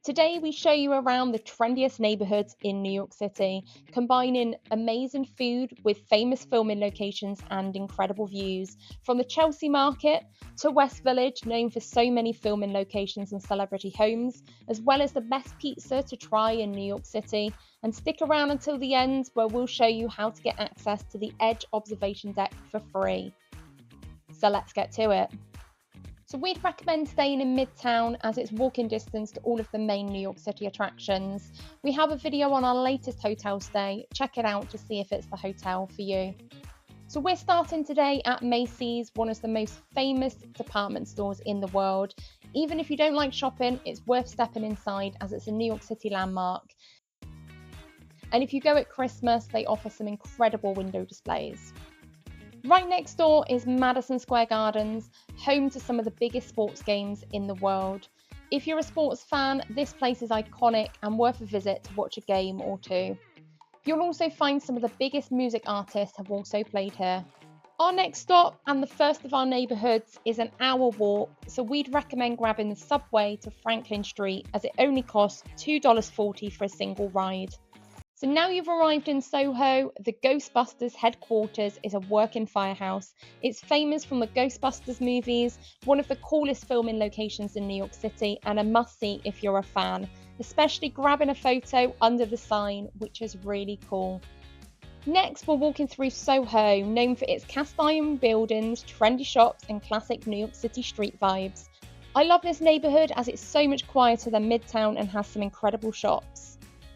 Today, we show you around the trendiest neighborhoods in New York City, combining amazing food with famous filming locations and incredible views. From the Chelsea Market to West Village, known for so many filming locations and celebrity homes, as well as the best pizza to try in New York City. And stick around until the end, where we'll show you how to get access to the Edge observation deck for free. So let's get to it. So we'd recommend staying in Midtown as it's walking distance to all of the main New York City attractions. We have a video on our latest hotel stay. Check it out to see if it's the hotel for you. So we're starting today at Macy's, one of the most famous department stores in the world. Even if you don't like shopping, it's worth stepping inside as it's a New York City landmark. And if you go at Christmas, they offer some incredible window displays. Right next door is Madison Square Gardens, home to some of the biggest sports games in the world. If you're a sports fan, this place is iconic and worth a visit to watch a game or two. You'll also find some of the biggest music artists have also played here. Our next stop and the first of our neighbourhoods is an hour walk, so we'd recommend grabbing the subway to Franklin Street as it only costs $2.40 for a single ride. So now you've arrived in Soho, the Ghostbusters headquarters is a working firehouse. It's famous from the Ghostbusters movies, one of the coolest filming locations in New York City, and a must-see if you're a fan, especially grabbing a photo under the sign, which is really cool. Next, we're walking through Soho, known for its cast iron buildings, trendy shops, and classic New York City street vibes. I love this neighbourhood as it's so much quieter than Midtown and has some incredible shops.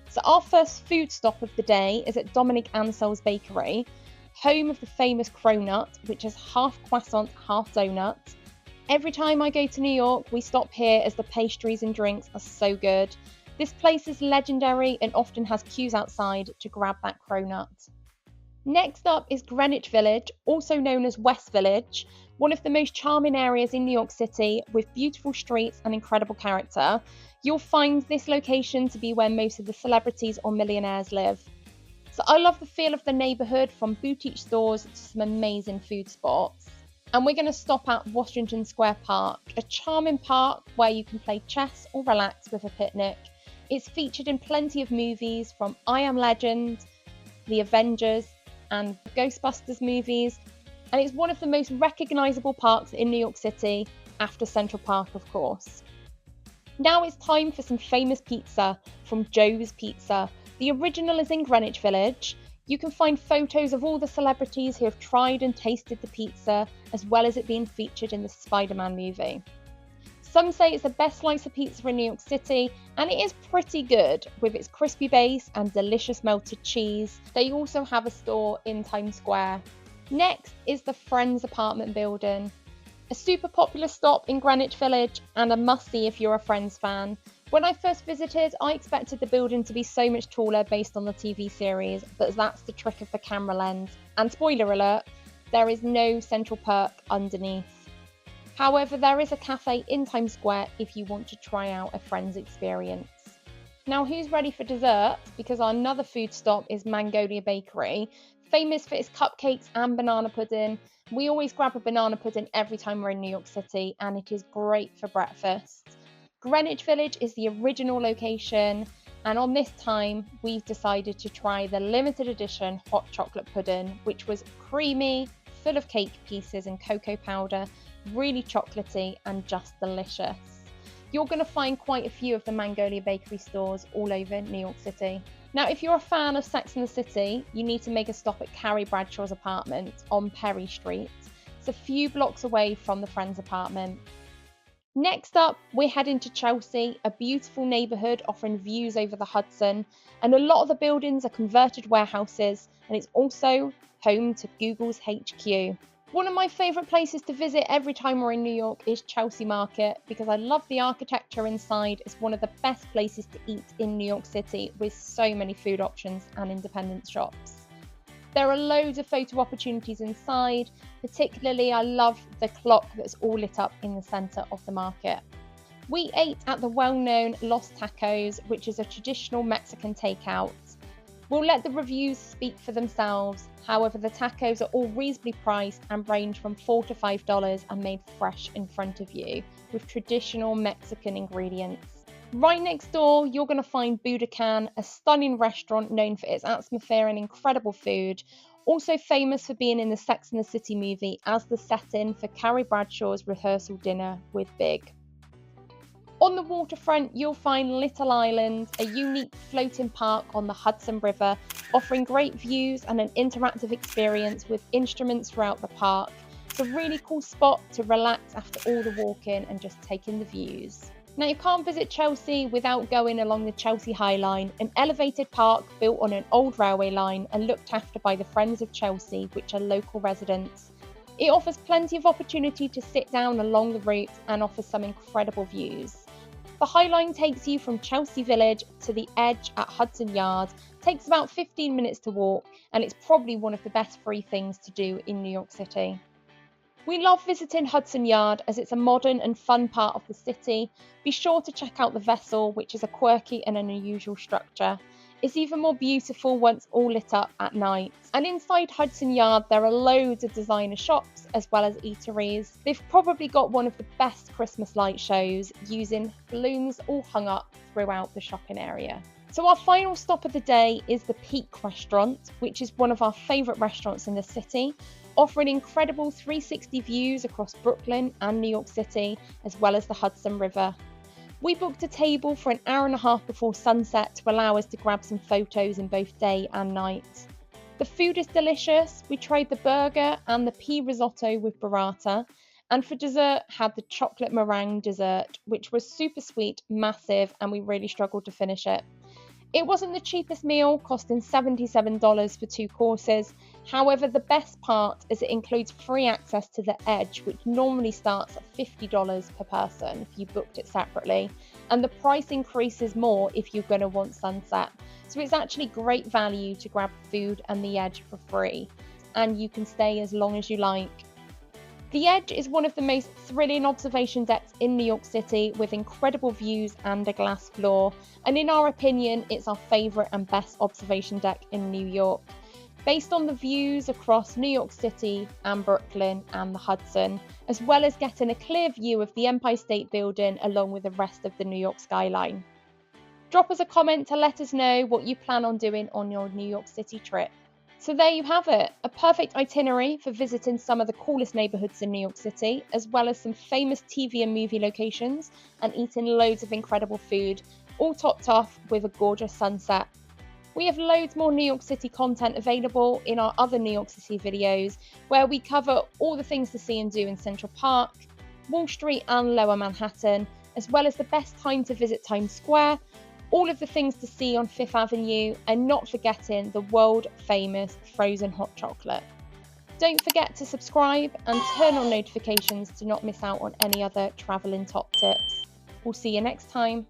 So our first food stop of the day is at Dominic Ansell's Bakery, home of the famous cronut, which is half croissant, half donut. Every time I go to New York, we stop here as the pastries and drinks are so good. This place is legendary and often has queues outside to grab that cronut. Next up is Greenwich Village, also known as West Village, one of the most charming areas in New York City with beautiful streets and incredible character. You'll find this location to be where most of the celebrities or millionaires live. So I love the feel of the neighbourhood, from boutique stores to some amazing food spots. And we're going to stop at Washington Square Park, a charming park where you can play chess or relax with a picnic. It's featured in plenty of movies from I Am Legend, The Avengers and Ghostbusters movies, and it's one of the most recognisable parks in New York City, after Central Park of course. Now it's time for some famous pizza from Joe's Pizza. The original is in Greenwich Village. You can find photos of all the celebrities who have tried and tasted the pizza, as well as it being featured in the Spider-Man movie. Some say it's the best slice of pizza in New York City, and it is pretty good with its crispy base and delicious melted cheese. They also have a store in Times Square. Next is the Friends apartment building, a super popular stop in Greenwich Village and a must-see if you're a Friends fan. When I first visited, I expected the building to be so much taller based on the TV series, but that's the trick of the camera lens. And spoiler alert, there is no Central Perk underneath. However, there is a cafe in Times Square if you want to try out a Friends experience. Now, who's ready for dessert? Because our another food stop is Magnolia Bakery, famous for its cupcakes and banana pudding. We always grab a banana pudding every time we're in New York City, and it is great for breakfast. Greenwich Village is the original location, and on this time, we've decided to try the limited edition hot chocolate pudding, which was creamy, full of cake pieces and cocoa powder, really chocolatey and just delicious. You're going to find quite a few of the Magnolia Bakery stores all over New York City. Now, if you're a fan of Sex and the City, you need to make a stop at Carrie Bradshaw's apartment on Perry Street. It's a few blocks away from the Friends apartment. Next up, we're heading to Chelsea, a beautiful neighbourhood offering views over the Hudson, and a lot of the buildings are converted warehouses, and it's also home to Google's HQ. One of my favourite places to visit every time we're in New York is Chelsea Market, because I love the architecture inside. It's one of the best places to eat in New York City, with so many food options and independent shops. There are loads of photo opportunities inside. Particularly, I love the clock that's all lit up in the centre of the market. We ate at the well-known Los Tacos, which is a traditional Mexican takeout. We'll let the reviews speak for themselves. However, the tacos are all reasonably priced and range from $4 to $5 and made fresh in front of you with traditional Mexican ingredients. Right next door, you're going to find Buddakan, a stunning restaurant known for its atmosphere and incredible food, also famous for being in the Sex and the City movie as the setting for Carrie Bradshaw's rehearsal dinner with Big. On the waterfront, you'll find Little Island, a unique floating park on the Hudson River, offering great views and an interactive experience with instruments throughout the park. It's a really cool spot to relax after all the walking and just take in the views. Now, you can't visit Chelsea without going along the Chelsea Highline, an elevated park built on an old railway line and looked after by the Friends of Chelsea, which are local residents. It offers plenty of opportunity to sit down along the route and offers some incredible views. The Highline takes you from Chelsea Village to the edge at Hudson Yard, takes about 15 minutes to walk, and it's probably one of the best free things to do in New York City. We love visiting Hudson Yard as it's a modern and fun part of the city. Be sure to check out the Vessel, which is a quirky and an unusual structure. It's even more beautiful once all lit up at night. And inside Hudson Yard, there are loads of designer shops as well as eateries. They've probably got one of the best Christmas light shows using balloons all hung up throughout the shopping area. So our final stop of the day is the Peak Restaurant, which is one of our favourite restaurants in the city, offering incredible 360 views across Brooklyn and New York City, as well as the Hudson River. We booked a table for an hour and a half before sunset to allow us to grab some photos in both day and night. The food is delicious. We tried the burger and the pea risotto with burrata, and for dessert had the chocolate meringue dessert, which was super sweet, massive, and we really struggled to finish it. It wasn't the cheapest meal, costing $77 for 2 courses. However, the best part is it includes free access to the Edge, which normally starts at $50 per person if you booked it separately, and the price increases more if you're going to want sunset. So it's actually great value to grab food and the Edge for free, and you can stay as long as you like. The Edge is one of the most thrilling observation decks in New York City, with incredible views and a glass floor, and in our opinion it's our favourite and best observation deck in New York, based on the views across New York City and Brooklyn and the Hudson, as well as getting a clear view of the Empire State Building along with the rest of the New York skyline. Drop us a comment to let us know what you plan on doing on your New York City trip. So there you have it, a perfect itinerary for visiting some of the coolest neighbourhoods in New York City, as well as some famous TV and movie locations, and eating loads of incredible food, all topped off with a gorgeous sunset. We have loads more New York City content available in our other New York City videos, where we cover all the things to see and do in Central Park, Wall Street and Lower Manhattan, as well as the best time to visit Times Square, all of the things to see on Fifth Avenue, and not forgetting the world famous frozen hot chocolate. Don't forget to subscribe and turn on notifications to not miss out on any other travelling top tips. We'll see you next time.